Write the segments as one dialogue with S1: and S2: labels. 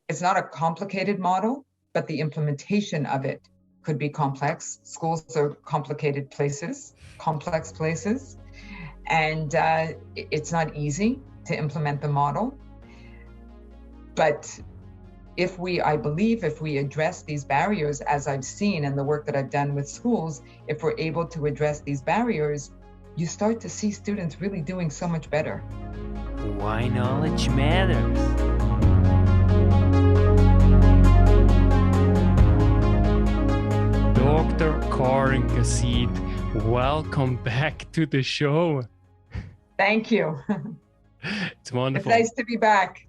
S1: It's not a complicated model, but the implementation of it could be complex. Schools are complicated places, complex places, and it's not easy to implement the model. But I believe if we address these barriers, as I've seen in the work that I've done with schools, if we're able to address these barriers, you start to see students really doing so much better.
S2: Why knowledge matters. Dr. Karen Gazith, welcome back to the show.
S1: Thank you.
S2: It's wonderful.
S1: It's nice to be back.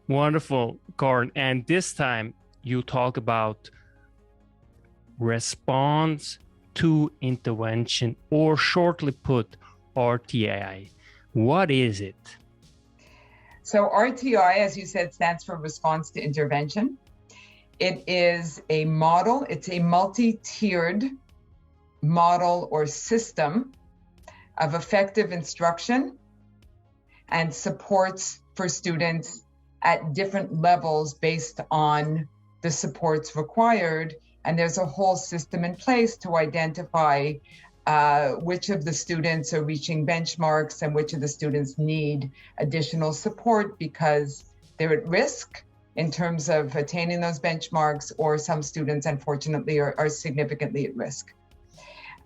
S2: Wonderful, Karen. And this time you talk about response to intervention, or shortly put, RTI. What is it?
S1: So RTI, as you said, stands for response to intervention. It is a model, it's a multi-tiered model or system of effective instruction and supports for students at different levels based on the supports required. And there's a whole system in place to identify which of the students are reaching benchmarks and which of the students need additional support because they're at risk in terms of attaining those benchmarks, or some students, unfortunately, are significantly at risk.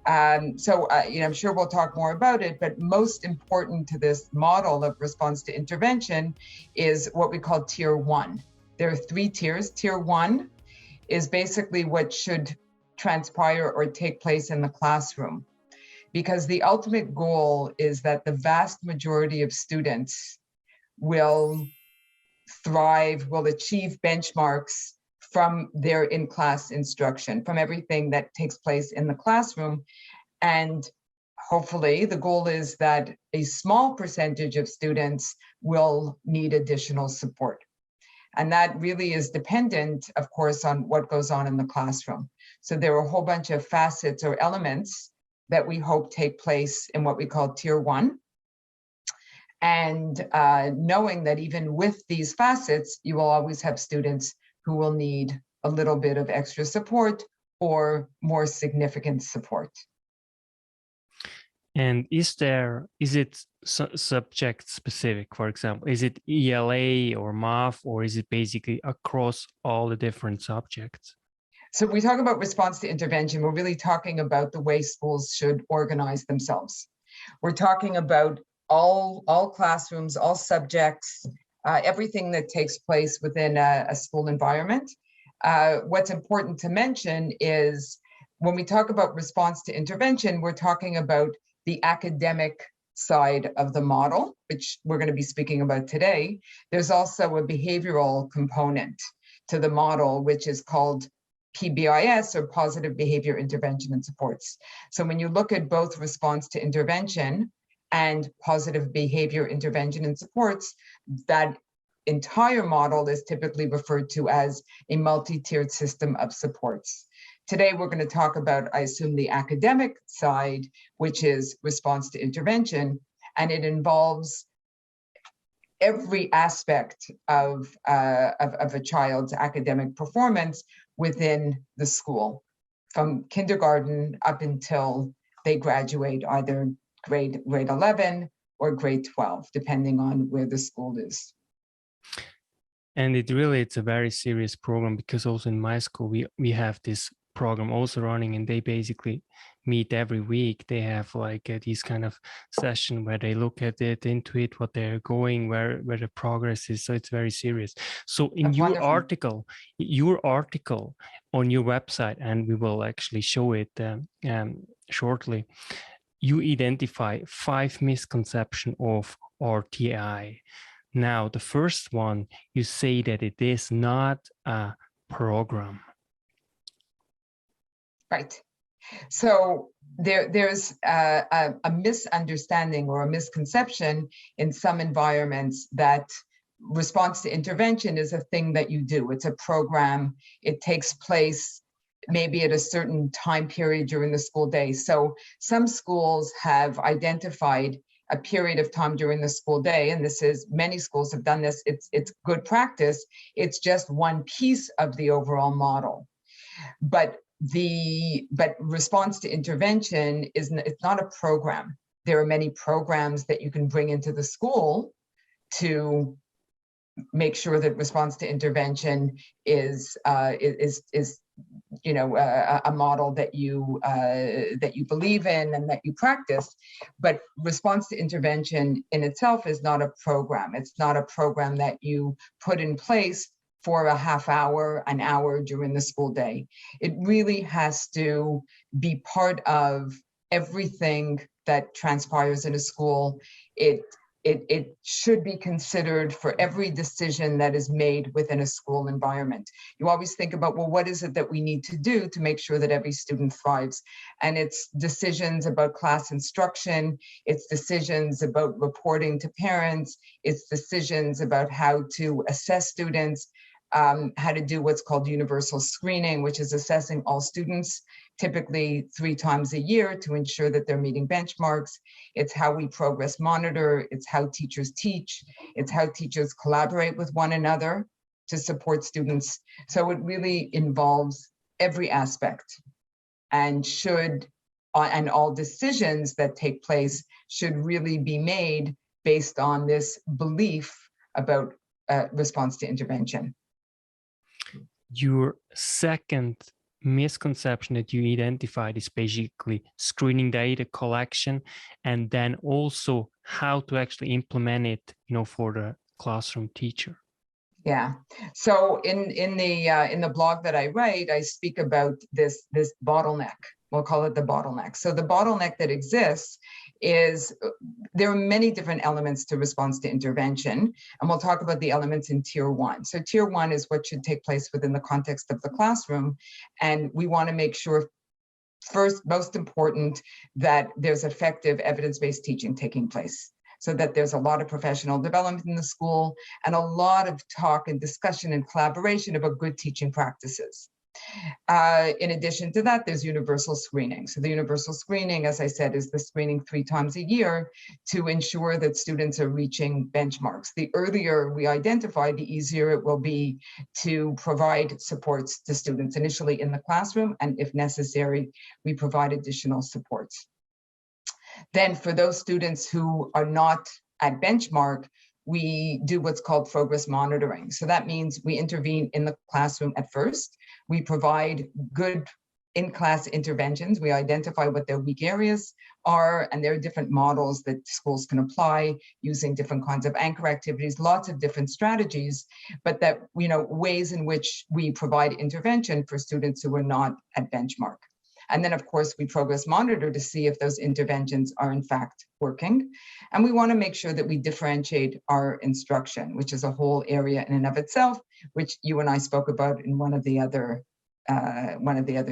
S1: I'm sure we'll talk more about it, but most important to this model of response to intervention is what we call Tier 1. There are 3 tiers. Tier 1 is basically what should transpire or take place in the classroom, because the ultimate goal is that the vast majority of students will thrive, will achieve benchmarks from their in-class instruction, from everything that takes place in the classroom. And hopefully the goal is that a small percentage of students will need additional support. And that really is dependent, of course, on what goes on in the classroom. So there are a whole bunch of facets or elements that we hope take place in what we call Tier 1. And knowing that even with these facets, you will always have students who will need a little bit of extra support or more significant support.
S2: And is it subject specific, for example? Is it ELA or math, or is it basically across all the different subjects?
S1: So we talk about response to intervention, we're really talking about the way schools should organize themselves. We're talking about all classrooms, all subjects, everything that takes place within a school environment. What's important to mention is when we talk about response to intervention, we're talking about the academic side of the model, which we're going to be speaking about today. There's also a behavioral component to the model, which is called PBIS, or Positive Behavior Intervention and Supports. So when you look at both response to intervention and positive behavior intervention and supports, that entire model is typically referred to as a multi-tiered system of supports. Today, we're going to talk about, I assume, the academic side, which is response to intervention, and it involves every aspect of a child's academic performance within the school, from kindergarten up until they graduate either grade 11 or grade 12, depending on where the school is.
S2: And it's a very serious program, because also in my school, we have this program also running, and they basically meet every week. They have like these kind of session where they look at it, into it, what they're going, where the progress is. So it's very serious. So in
S1: That's
S2: your
S1: wonderful.
S2: article on your website, and we will actually show it shortly, you identify 5 misconceptions of RTI. Now, the first one, you say that it is not a program.
S1: Right. So there's a misunderstanding or a misconception in some environments that response to intervention is a thing that you do. It's a program. It takes place maybe at a certain time period during the school day. So some schools have identified a period of time during the school day, and this is, many schools have done this, it's good practice, it's just one piece of the overall model. But response to intervention it's not a program. There are many programs that you can bring into the school to make sure that response to intervention is a model that you believe in and that you practice. But response to intervention in itself is not a program. It's not a program that you put in place for a half hour, an hour during the school day. It really has to be part of everything that transpires in a school. It should be considered for every decision that is made within a school environment. You always think about, well, what is it that we need to do to make sure that every student thrives? And it's decisions about class instruction, it's decisions about reporting to parents, it's decisions about how to assess students, how to do what's called universal screening, which is assessing all students, typically 3 times a year, to ensure that they're meeting benchmarks. It's how we progress monitor, it's how teachers teach, it's how teachers collaborate with one another to support students. So it really involves every aspect, and all decisions that take place should really be made based on this belief about response to intervention.
S2: Your second misconception that you identified is basically screening data collection, and then also how to actually implement it, for the classroom teacher.
S1: Yeah. So in the blog that I write, I speak about this bottleneck. We'll call it the bottleneck. So the bottleneck that exists is there are many different elements to response to intervention, and we'll talk about the elements in tier 1. So tier 1 is what should take place within the context of the classroom, and we want to make sure, first, most important, that there's effective evidence-based teaching taking place, so that there's a lot of professional development in the school and a lot of talk and discussion and collaboration about good teaching practices. In addition to that, there's universal screening. So the universal screening, as I said, is the screening 3 times a year to ensure that students are reaching benchmarks. The earlier we identify, the easier it will be to provide supports to students initially in the classroom, and if necessary, we provide additional supports. Then for those students who are not at benchmark, we do what's called progress monitoring. So that means we intervene in the classroom at first. We provide good in-class interventions. We identify what their weak areas are, and there are different models that schools can apply using different kinds of anchor activities, lots of different strategies, but that, ways in which we provide intervention for students who are not at benchmark. And then, of course, we progress monitor to see if those interventions are in fact working. And we want to make sure that we differentiate our instruction, which is a whole area in and of itself, which you and I spoke about in one of the other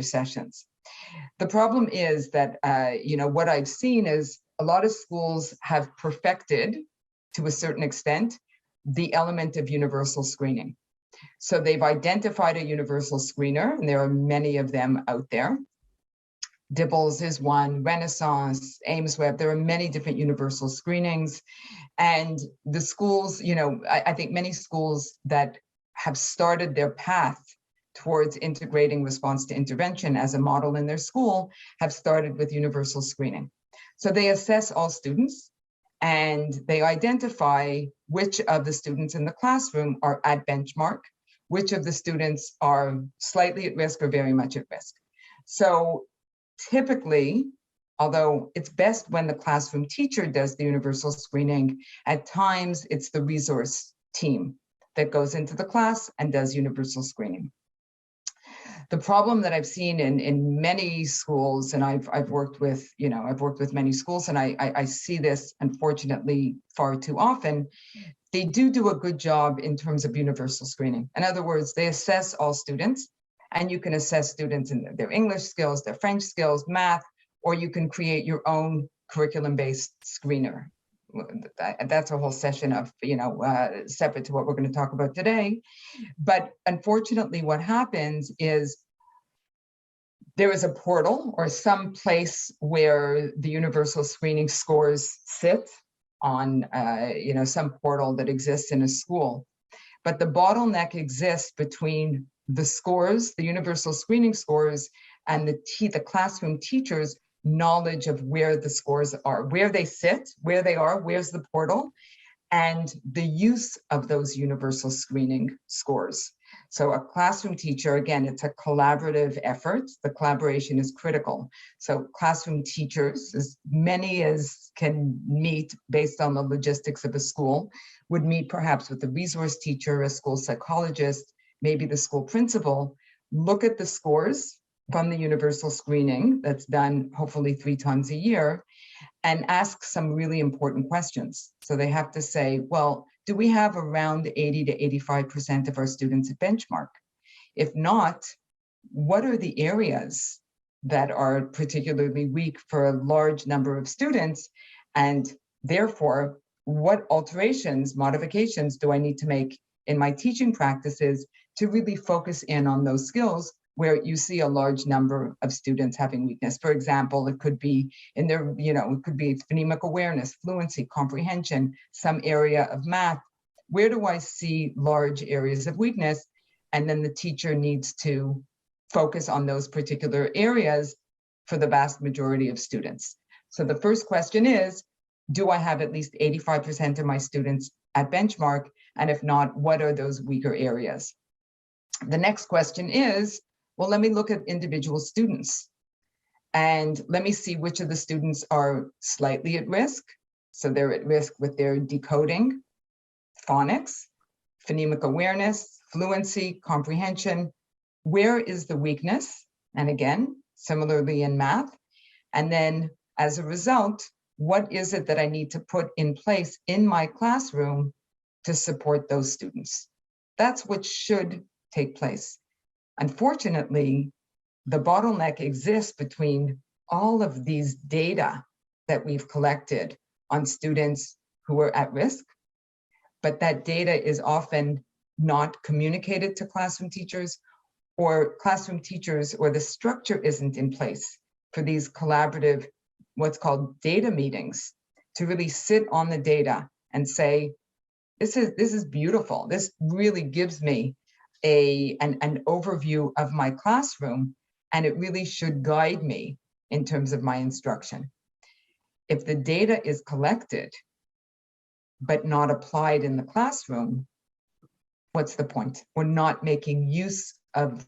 S1: sessions. The problem is that, what I've seen is a lot of schools have perfected, to a certain extent, the element of universal screening. So they've identified a universal screener, and there are many of them out there. Dibbles is one, Renaissance, AimsWeb, there are many different universal screenings. And the schools, I think many schools that have started their path towards integrating response to intervention as a model in their school have started with universal screening. So they assess all students, and they identify which of the students in the classroom are at benchmark, which of the students are slightly at risk or very much at risk. So typically, although it's best when the classroom teacher does the universal screening, at times it's the resource team that goes into the class and does universal screening. The problem that I've seen in many schools, and I've worked with many schools, and I see this unfortunately far too often, they do a good job in terms of universal screening. In other words, they assess all students, and you can assess students in their English skills, their French skills, math, or you can create your own curriculum-based screener. That's a whole session of, separate to what we're going to talk about today. But unfortunately, what happens is there is a portal or some place where the universal screening scores sit on, some portal that exists in a school. But the bottleneck exists between the scores, the universal screening scores, and the classroom teachers' knowledge of where the scores are, where they sit, where they are, where's the portal, and the use of those universal screening scores. So a classroom teacher, again, it's a collaborative effort. The collaboration is critical. So classroom teachers, as many as can meet based on the logistics of a school, would meet perhaps with a resource teacher, a school psychologist, maybe the school principal, look at the scores from the universal screening that's done hopefully 3 times a year, and ask some really important questions. So they have to say, well, do we have around 80 to 85% of our students at benchmark? If not, what are the areas that are particularly weak for a large number of students? And therefore, what alterations, modifications do I need to make in my teaching practices to really focus in on those skills where you see a large number of students having weakness? For example, it could be in their, it could be phonemic awareness, fluency, comprehension, some area of math. Where do I see large areas of weakness? And then the teacher needs to focus on those particular areas for the vast majority of students. So the first question is, do I have at least 85% of my students at benchmark? And if not, what are those weaker areas? The next question is, well, let me look at individual students and let me see which of the students are slightly at risk. So they're at risk with their decoding, phonics, phonemic awareness, fluency, comprehension. Where is the weakness? And again, similarly in math. And then as a result, what is it that I need to put in place in my classroom to support those students? That's what should take place. Unfortunately, the bottleneck exists between all of these data that we've collected on students who are at risk, but that data is often not communicated to classroom teachers, or the structure isn't in place for these collaborative, what's called data meetings, to really sit on the data and say, this is beautiful. This really gives me an overview of my classroom, and it really should guide me in terms of my instruction. If the data is collected but not applied in the classroom, what's the point? We're not making use of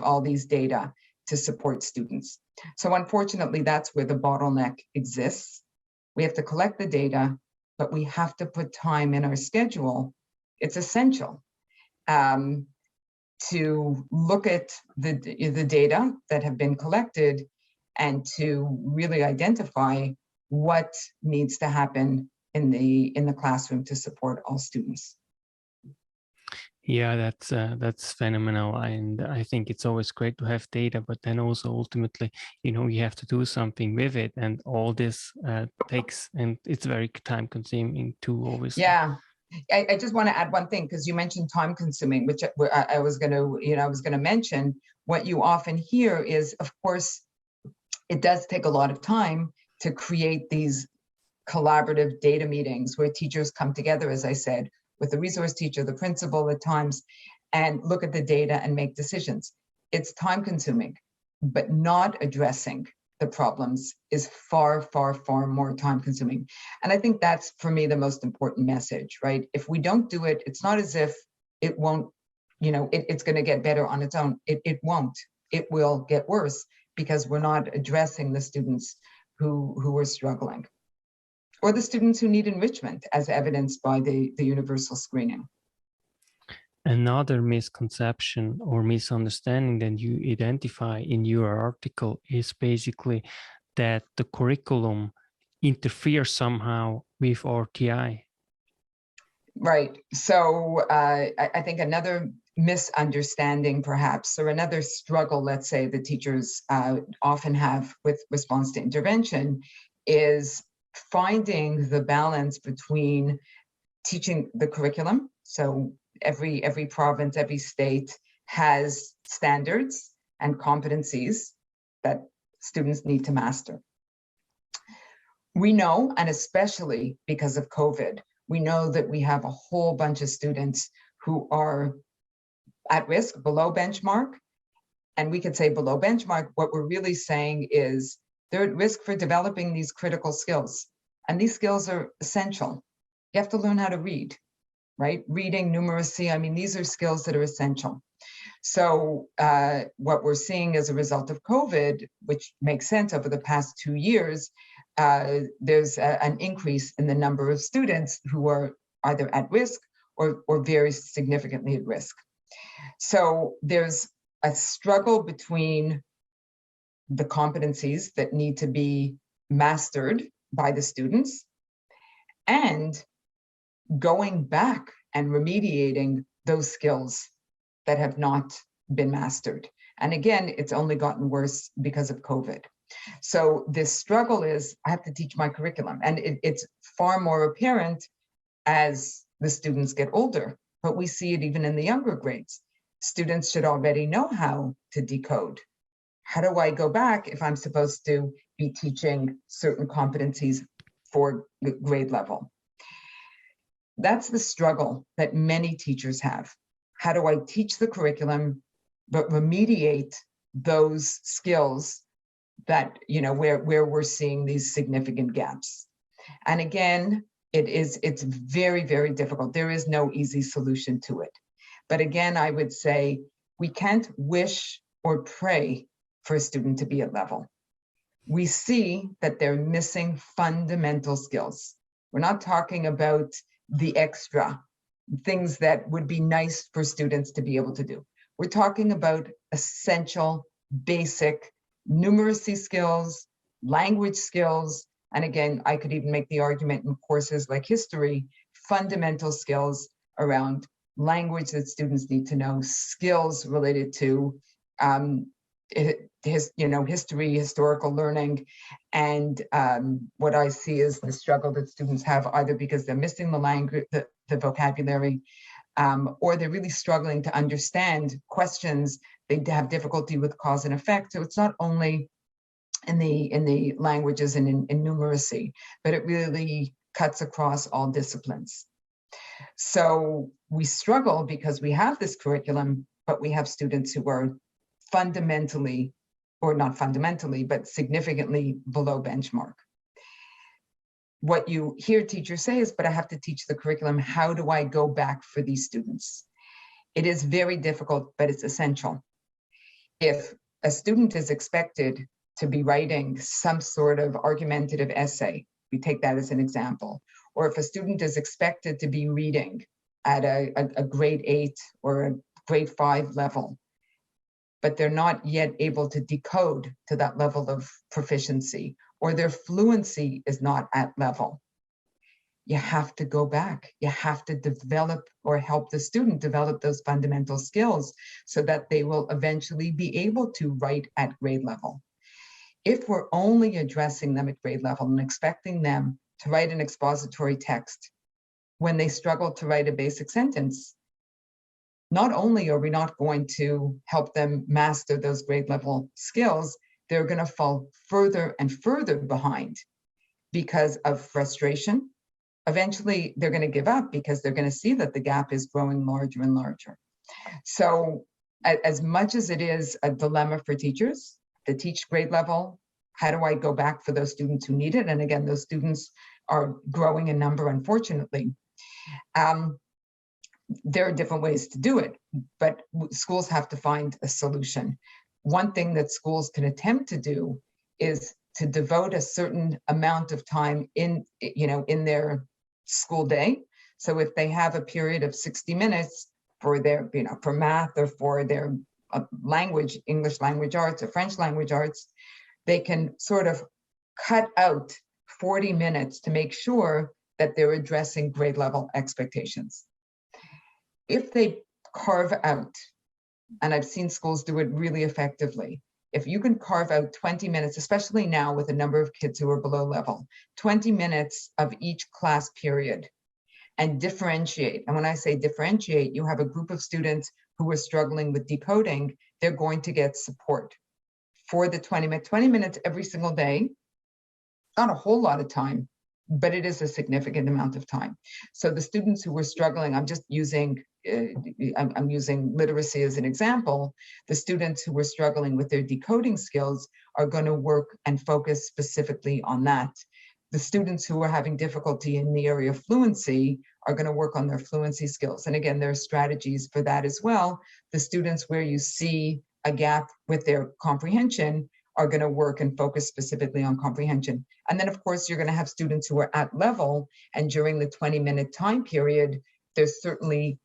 S1: all these data to support students. So unfortunately, that's where the bottleneck exists. We have to collect the data, but we have to put time in our schedule. It's essential to look at the data that have been collected and to really identify what needs to happen in the classroom to support all students.
S2: Yeah, that's phenomenal, and I think it's always great to have data, but then also ultimately, you have to do something with it, and all this takes, and it's very time consuming too, obviously.
S1: Yeah, I just want to add one thing, because you mentioned time consuming, which I was going to mention. What you often hear is, of course, it does take a lot of time to create these collaborative data meetings where teachers come together, as I said, with the resource teacher, the principal at times, and look at the data and make decisions. It's time consuming, but not addressing the problems is far, far, far more time consuming. And I think that's, for me, the most important message, right? If we don't do it, it's not as if it won't, it's going to get better on its own. It won't. It will get worse because we're not addressing the students who are struggling, or the students who need enrichment, as evidenced by the universal screening.
S2: Another misconception or misunderstanding that you identify in your article is basically that the curriculum interferes somehow with RTI.
S1: Right. So I think another misunderstanding, perhaps, or another struggle, let's say, the teachers often have with response to intervention is finding the balance between teaching the curriculum. So every province, every state has standards and competencies that students need to master. We know, and especially because of COVID, we know that we have a whole bunch of students who are at risk, below benchmark. And we could say below benchmark, what we're really saying is they're at risk for developing these critical skills. And these skills are essential. You have to learn how to read, right? Reading, numeracy, I mean, these are skills that are essential. So what we're seeing as a result of COVID, which makes sense over the past 2 years, there's an increase in the number of students who are either at risk or very significantly at risk. So there's a struggle between the competencies that need to be mastered by the students and going back and remediating those skills that have not been mastered. And again, it's only gotten worse because of COVID. So this struggle is, I have to teach my curriculum, and it's far more apparent as the students get older, but we see it even in the younger grades. Students should already know how to decode. How do I go back if I'm supposed to be teaching certain competencies for the grade level? That's the struggle that many teachers have. How do I teach the curriculum, but remediate those skills that, you know, where we're seeing these significant gaps? And again, it's very, very difficult. There is no easy solution to it. But again, I would say we can't wish or pray for a student to be at level. We see that they're missing fundamental skills. We're not talking about the extra things that would be nice for students to be able to do. We're talking about essential, basic numeracy skills, language skills, and again, I could even make the argument in courses like history, fundamental skills around language that students need to know, skills related to history, historical learning, and what I see is the struggle that students have either because they're missing the language, the vocabulary, or they're really struggling to understand questions. They have difficulty with cause and effect. So it's not only in the languages and in numeracy, but it really cuts across all disciplines. So we struggle because we have this curriculum, but we have students who are fundamentally, or not fundamentally, but significantly below benchmark. What you hear teachers say is, but I have to teach the curriculum. How do I go back for these students? It is very difficult, but it's essential. If a student is expected to be writing some sort of argumentative essay, we take that as an example, or if a student is expected to be reading at a grade 8 or a grade 5 level, but they're not yet able to decode to that level of proficiency, or their fluency is not at level, you have to go back. You have to develop or help the student develop those fundamental skills so that they will eventually be able to write at grade level. If we're only addressing them at grade level and expecting them to write an expository text when they struggle to write a basic sentence, not only are we not going to help them master those grade level skills, they're going to fall further and further behind because of frustration. Eventually, they're going to give up because they're going to see that the gap is growing larger and larger. So as much as it is a dilemma for teachers to teach grade level, how do I go back for those students who need it? And again, those students are growing in number, unfortunately. There are different ways to do it, but schools have to find a solution. One thing that schools can attempt to do is to devote a certain amount of time in their school day. So if they have a period of 60 minutes for their, for math or for their language, English language arts or French language arts, they can sort of cut out 40 minutes to make sure that they're addressing grade level expectations. If they carve out, and I've seen schools do it really effectively, if you can carve out 20 minutes, especially now with a number of kids who are below level, 20 minutes of each class period, and differentiate. And when I say differentiate, you have a group of students who are struggling with decoding, they're going to get support. for the 20 minutes every single day. Not a whole lot of time, but it is a significant amount of time. So the students who were struggling, I'm using literacy as an example. The students who were struggling with their decoding skills are going to work and focus specifically on that. The students who are having difficulty in the area of fluency are going to work on their fluency skills. And again, there are strategies for that as well. The students where you see a gap with their comprehension are going to work and focus specifically on comprehension. And then, of course, you're going to have students who are at level, and during the 20-minute time period, there's certainly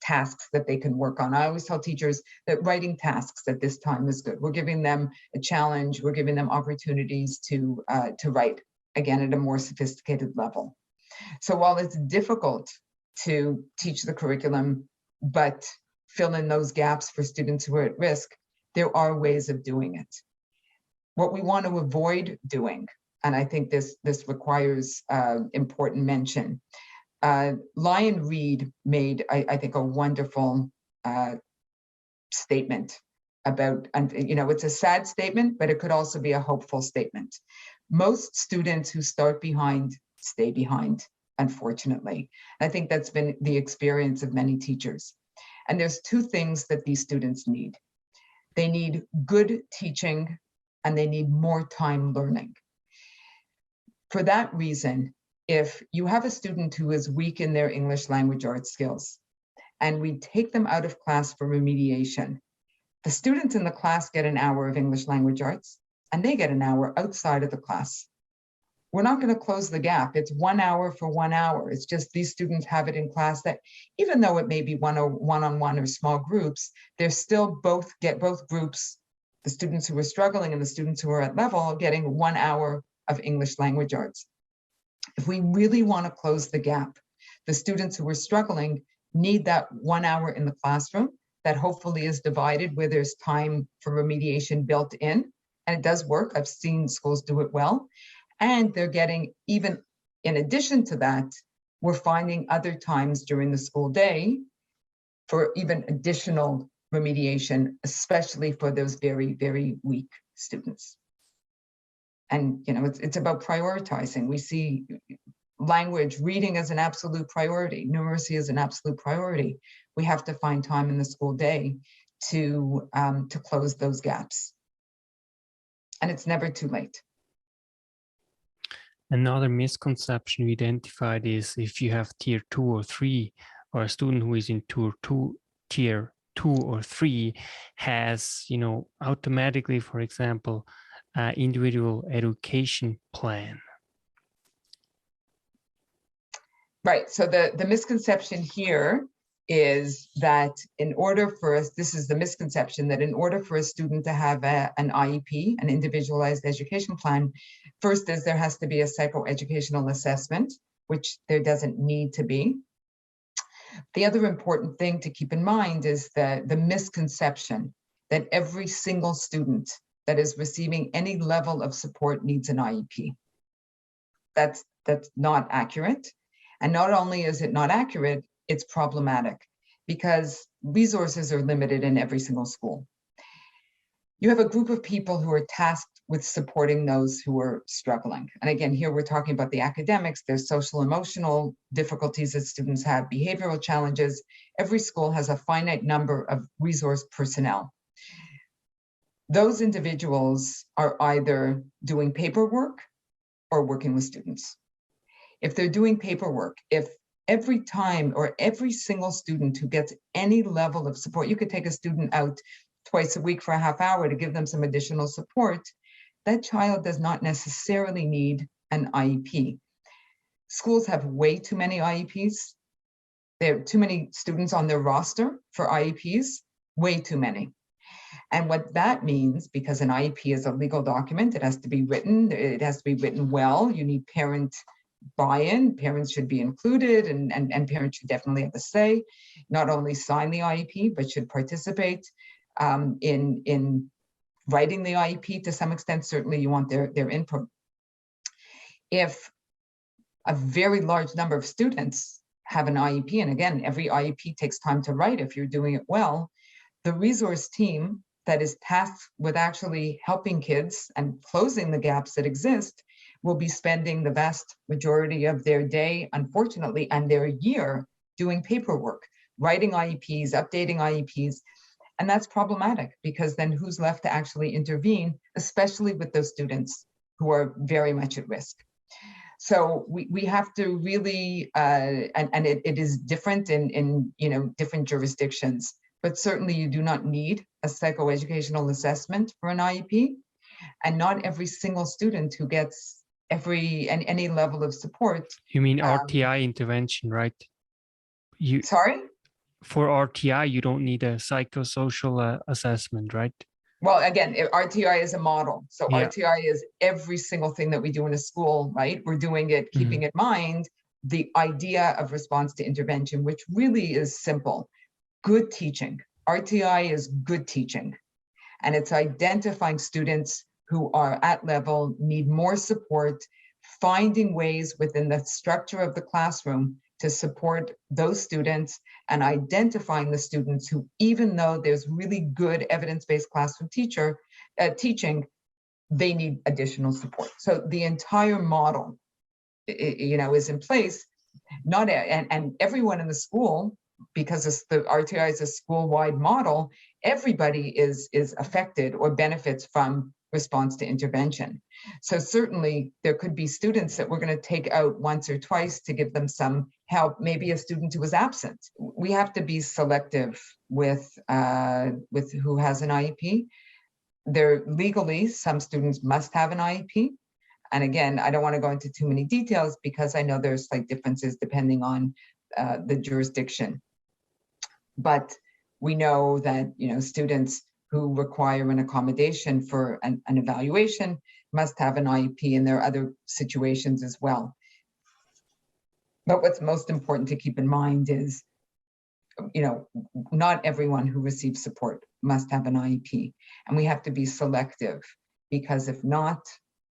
S1: tasks that they can work on. I always tell teachers that writing tasks at this time is good. We're giving them a challenge. We're giving them opportunities to write, again, at a more sophisticated level. So while it's difficult to teach the curriculum, but fill in those gaps for students who are at risk, there are ways of doing it. What we want to avoid doing, and I think this requires important mention. Lyon Reed made, I think, a wonderful statement about, and it's a sad statement, but it could also be a hopeful statement. Most students who start behind stay behind, unfortunately. I think that's been the experience of many teachers. And there's two things that these students need. They need good teaching, and they need more time learning. For that reason, if you have a student who is weak in their English language arts skills, and we take them out of class for remediation, the students in the class get an hour of English language arts, and they get an hour outside of the class. We're not going to close the gap. It's 1 hour for 1 hour. It's just these students have it in class that, even though it may be one-on-one or small groups, they're still both groups, the students who are struggling and the students who are at level, getting 1 hour of English language arts. If we really want to close the gap, the students who are struggling need that 1 hour in the classroom that hopefully is divided where there's time for remediation built in. And it does work. I've seen schools do it well. And they're getting, even in addition to that, we're finding other times during the school day for even additional remediation, especially for those very, very weak students. And, it's about prioritizing. We see language, reading as an absolute priority, numeracy as an absolute priority. We have to find time in the school day to close those gaps. And it's never too late.
S2: Another misconception we identified is if you have tier 2 or 3, or a student who is in tier 2 or 3 has, automatically, for example, individual education plan.
S1: Right. So the misconception here is that in order for us, this is the misconception that in order for a student to have an IEP, an individualized education plan, first is there has to be a psychoeducational assessment, which there doesn't need to be. The other important thing to keep in mind is the misconception that every single student that is receiving any level of support needs an IEP. That's not accurate. And not only is it not accurate, it's problematic because resources are limited in every single school. You have a group of people who are tasked with supporting those who are struggling. And again, here we're talking about the academics, there's social emotional difficulties that students have, behavioral challenges. Every school has a finite number of resource personnel. Those individuals are either doing paperwork or working with students. If they're doing paperwork, if every time or every single student who gets any level of support, you could take a student out twice a week for a half hour to give them some additional support, that child does not necessarily need an IEP. Schools have way too many IEPs. There are too many students on their roster for IEPs, way too many. And what that means, because an IEP is a legal document, it has to be written well, you need parent buy-in, parents should be included, and parents should definitely have a say, not only sign the IEP, but should participate in writing the IEP to some extent. Certainly you want their input. If a very large number of students have an IEP, and again, every IEP takes time to write if you're doing it well, the resource team that is tasked with actually helping kids and closing the gaps that exist will be spending the vast majority of their day, unfortunately, and their year doing paperwork, writing IEPs, updating IEPs. And that's problematic, because then who's left to actually intervene, especially with those students who are very much at risk. So we have to really, and it is different in different jurisdictions, but certainly you do not need a psychoeducational assessment for an IEP, and not every single student who gets any level of support.
S2: You mean RTI intervention, right?
S1: Sorry?
S2: For RTI, you don't need a psychosocial assessment, right?
S1: Well, again, RTI is a model. So
S2: yeah.
S1: RTI is every single thing that we do in a school, right? We're doing it, keeping in mind the idea of response to intervention, which really is simple. Good teaching. RTI is good teaching. And it's identifying students who are at level, need more support, finding ways within the structure of the classroom to support those students, and identifying the students who, even though there's really good evidence-based classroom teaching, they need additional support. So the entire model, is in place. And everyone in the school, because the RTI is a school-wide model, everybody is affected or benefits from response to intervention. So certainly there could be students that we're going to take out once or twice to give them some help, maybe a student who was absent. We have to be selective with who has an IEP. Legally, some students must have an IEP. And again, I don't want to go into too many details because I know there's slight differences depending on the jurisdiction. But we know that students who require an accommodation for an evaluation must have an IEP, and there are other situations as well. But what's most important to keep in mind is, not everyone who receives support must have an IEP, and we have to be selective, because if not,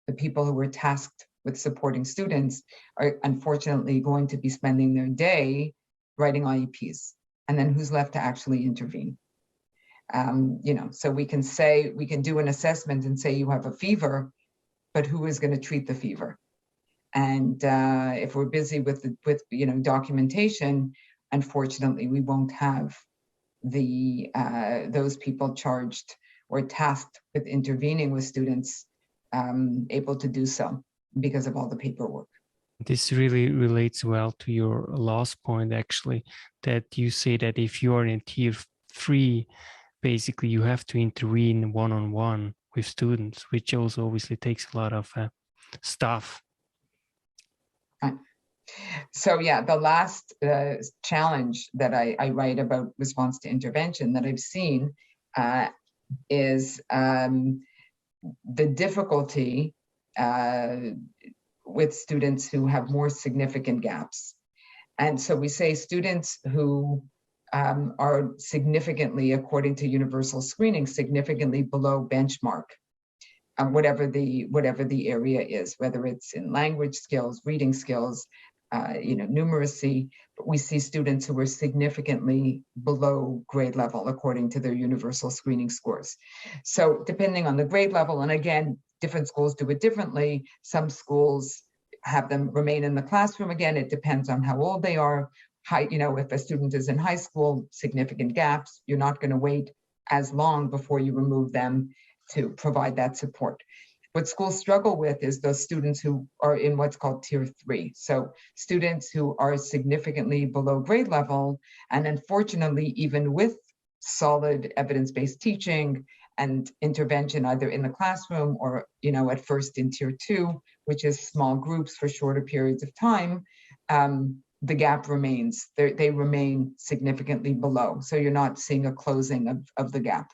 S1: the people who are tasked with supporting students are unfortunately going to be spending their day writing IEPs, and then who's left to actually intervene? So we can do an assessment and say you have a fever, but who is going to treat the fever? And if we're busy with documentation, unfortunately, we won't have those people charged or tasked with intervening with students able to do so because of all the paperwork.
S2: This really relates well to your last point, actually, that you say that if you are in tier 3, basically you have to intervene one-on-one with students, which also obviously takes a lot of stuff.
S1: So yeah, the last challenge that I write about response to intervention that I've seen is the difficulty with students who have more significant gaps. And so we say students who are significantly, according to universal screening, significantly below benchmark, whatever the area is, whether it's in language skills, reading skills, numeracy. But we see students who are significantly below grade level according to their universal screening scores. So depending on the grade level, and again, different schools do it differently. Some schools have them remain in the classroom. Again, it depends on how old they are. If a student is in high school, significant gaps, you're not going to wait as long before you remove them to provide that support. What schools struggle with is those students who are in what's called tier 3. So students who are significantly below grade level, and unfortunately, even with solid evidence-based teaching and intervention either in the classroom or, at first in tier 2, which is small groups for shorter periods of time, the gap remains. They remain significantly below. So you're not seeing a closing of the gap.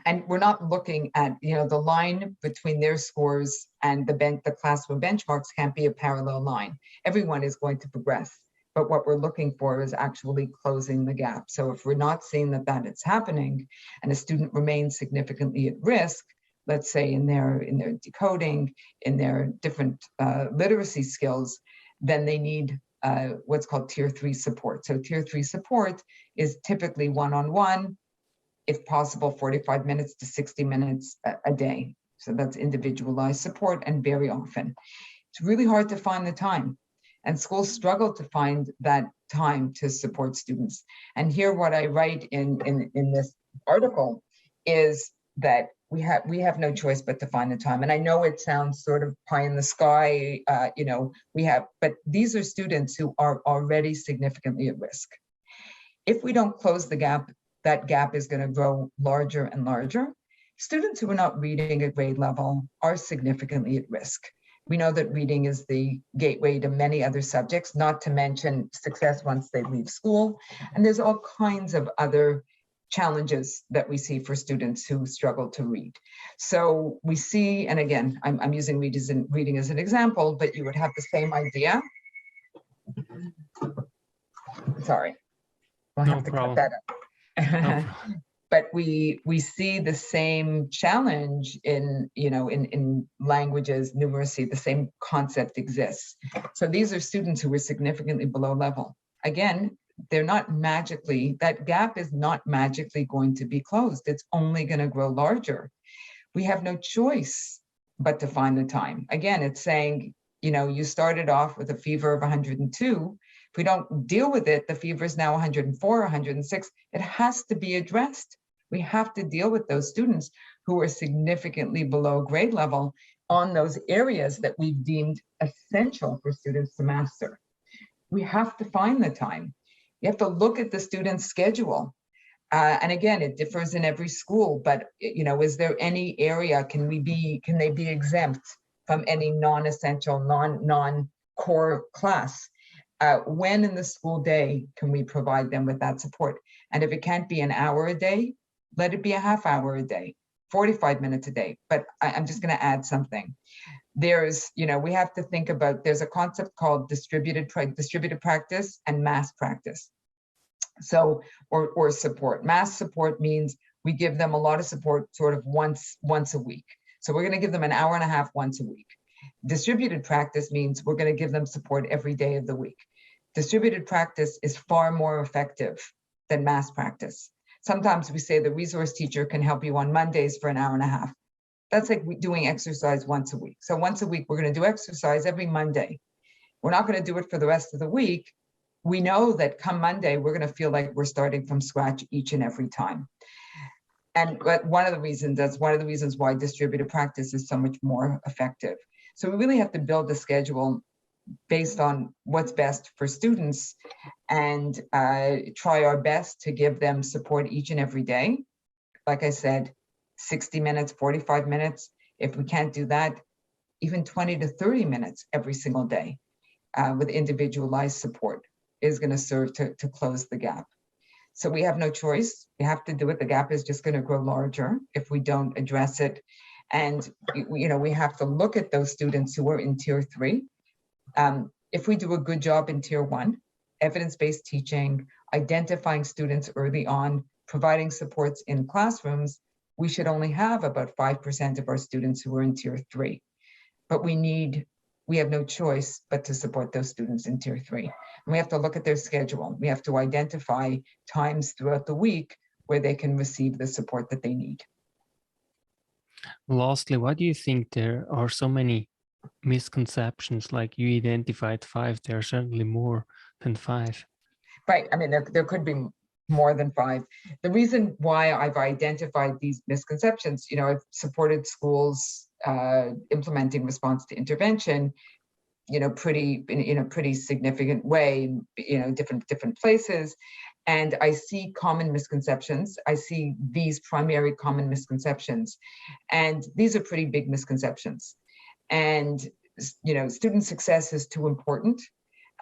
S1: And we're not looking at, the line between their scores and the classroom benchmarks can't be a parallel line. Everyone is going to progress. But what we're looking for is actually closing the gap. So if we're not seeing that is happening and a student remains significantly at risk, let's say in their decoding, in their different literacy skills, then they need what's called tier 3 support. So tier 3 support is typically one-on-one. if possible, 45 minutes to 60 minutes a day. So that's individualized support, and very often. It's really hard to find the time, and schools struggle to find that time to support students. And here what I write in this article is that we have no choice but to find the time. And I know it sounds sort of pie in the sky, but these are students who are already significantly at risk. If we don't close the gap, that gap is going to grow larger and larger. Students who are not reading at grade level are significantly at risk. We know that reading is the gateway to many other subjects, not to mention success once they leave school. And there's all kinds of other challenges that we see for students who struggle to read. So we see, and again, I'm using reading as an example, but you would have the same idea. Sorry, we'll have to cut that up. But we see the same challenge in languages, numeracy, the same concept exists. So these are students who are significantly below level. Again, they're not magically, that gap is not magically going to be closed. It's only going to grow larger. We have no choice but to find the time. Again, it's saying, you started off with a fever of 102. If we don't deal with it, the fever is now 104, 106. It has to be addressed. We have to deal with those students who are significantly below grade level on those areas that we've deemed essential for students to master. We have to find the time. You have to look at the student's schedule. And again, it differs in every school, but is there any area, can they be exempt from any non-essential, non-core class? When in the school day can we provide them with that support? And if it can't be an hour a day, let it be a half hour a day, 45 minutes a day. But I'm just going to add something. There's, we have to think about, there's a concept called distributed practice and mass practice. So, or support. Mass support means we give them a lot of support sort of once a week. So we're going to give them an hour and a half once a week. Distributed practice means we're going to give them support every day of the week. Distributed practice is far more effective than mass practice. Sometimes we say the resource teacher can help you on Mondays for an hour and a half. That's like doing exercise once a week. So once a week, we're going to do exercise every Monday. We're not going to do it for the rest of the week. We know that come Monday, we're going to feel like we're starting from scratch each and every time. And that's one of the reasons why distributed practice is so much more effective. So we really have to build a schedule based on what's best for students and try our best to give them support each and every day. Like I said, 60 minutes, 45 minutes. If we can't do that, even 20 to 30 minutes every single day with individualized support is going to serve to close the gap. So we have no choice. We have to do it. The gap is just going to grow larger if we don't address it. And we have to look at those students who are in tier 3. If we do a good job in tier 1, evidence-based teaching, identifying students early on, providing supports in classrooms, we should only have about 5% of our students who are in tier 3. But we have no choice but to support those students in tier 3. And we have to look at their schedule. We have to identify times throughout the week where they can receive the support that they need.
S2: Lastly, why do you think there are so many misconceptions? Like you identified 5, there are certainly more than 5.
S1: Right, I mean, there could be more than 5. The reason why I've identified these misconceptions, I've supported schools implementing response to intervention, in a pretty significant way, different places. And I see common misconceptions. I see these primary common misconceptions. And these are pretty big misconceptions. And, student success is too important.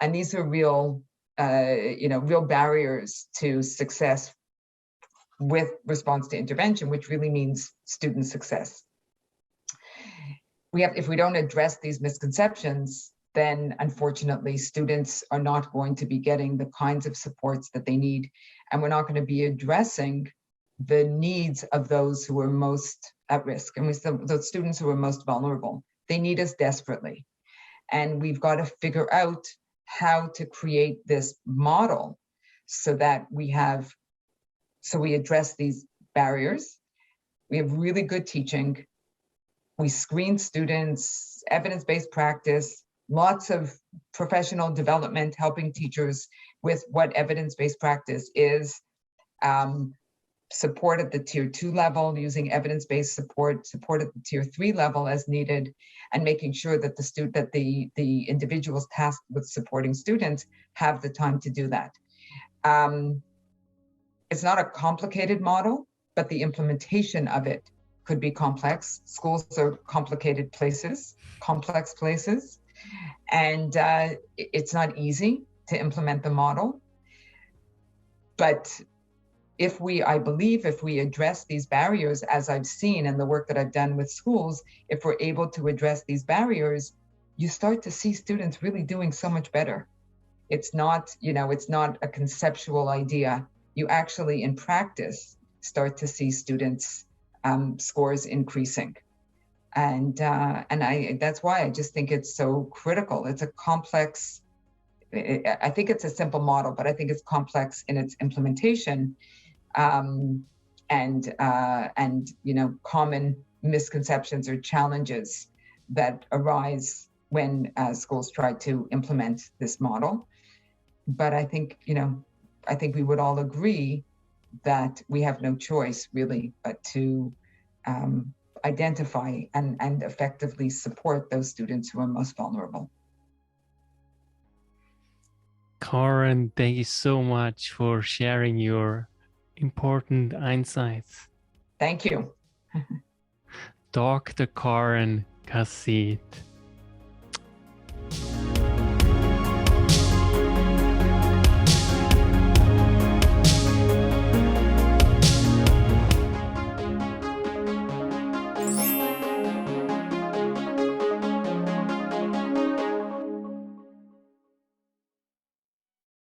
S1: And these are real barriers to success with response to intervention, which really means student success. If we don't address these misconceptions, then unfortunately students are not going to be getting the kinds of supports that they need, and we're not going to be addressing the needs of those who are most at risk, and those students who are most vulnerable. They need us desperately, and we've got to figure out how to create this model so that we address these barriers. We have really good teaching. We screen students, evidence-based practice, lots of professional development, helping teachers with what evidence-based practice is, support at the tier 2 level, using evidence-based support at the tier 3 level as needed, and making sure that the individuals tasked with supporting students have the time to do that. It's not a complicated model, but the implementation of it could be complex. Schools are complicated places, complex places, and it's not easy to implement the model. But I believe if we address these barriers, as I've seen in the work that I've done with schools, if we're able to address these barriers, you start to see students really doing so much better. It's not, it's not a conceptual idea. You actually, in practice, start to see students' scores increasing. And that's why I just think it's so critical. It's a complex, I think it's a simple model, but I think it's complex in its implementation. And common misconceptions or challenges that arise when schools try to implement this model. But I think, I think we would all agree that we have no choice really but to identify and effectively support those students who are most vulnerable.
S2: Karen, thank you so much for sharing your important insights.
S1: Thank you.
S2: Dr. Karen Gazith.